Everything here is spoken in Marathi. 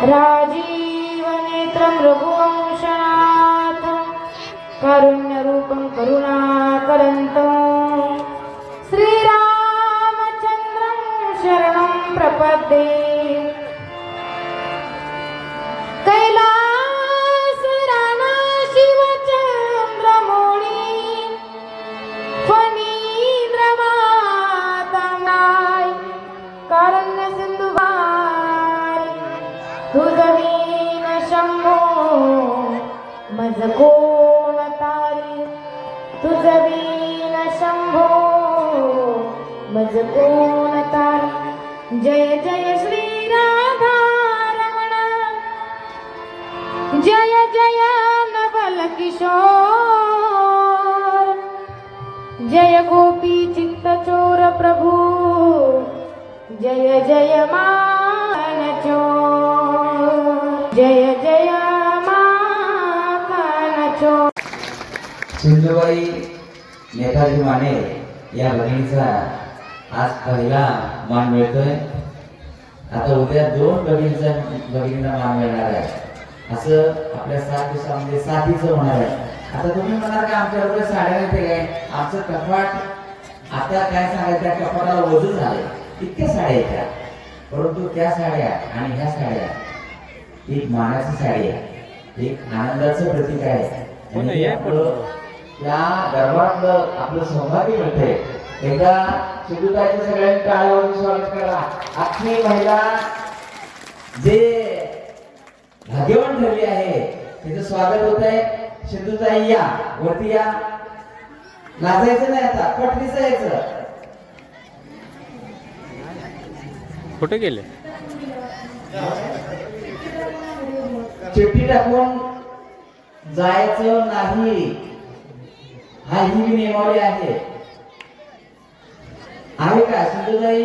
राजीवनेत्रं रघुवंशनाथं कारुण्यरूपं करुणाकरन्तं श्रीरामचन्द्रं शरणं प्रपद्ये। कैलासराना शिवचन्द्रमौळी फणीन्द्रमातानाय कारुण्यसिन्धुवाय तुझवीन शंभो मज कोण तारी तुझवीन शंभो मज कोण तारी। जय जय श्री राधा रमण जय जय नवल किशोर जय गोपी चित्त चोर प्रभु जय जय मान चोर जय जय मान चोर। सिंधुबाई नेताजी माने या भगिनीचा आज पहिला मान मिळतोय। आता उद्या 2 भगिनींना मान मिळणार आहे। असं आपल्या 7 दिवसामध्ये 7च होणार आहे। आता तुम्ही म्हणाल की आमच्याकडे साड्या नाही ते काय आमचं कपाट आता काय सांगायचं त्या कपाटाला वजन झाले इतक्या साड्या येतात, परंतु त्या साड्या आणि ह्या साड्या एक मानाची साडी आहे, एक आनंदाचं प्रतीक आहे। म्हणजे आपलं या दरबारातलं आपलं सौभाग्य मिळते। एकदा सिंधुताईचं सगळ्यांनी टाळ्यावरून स्वागत करा। अख्खी महिला जे भाग्यवान ठरली आहे त्याचं स्वागत होत आहे। सिंधुताई या वरती या, लाजायचं नाही, आता पटलीच यायचं। कुठे गेले? चिठ्ठी टाकून जायचं नाही, हा ही नियमावली आहे का सिंधुताई?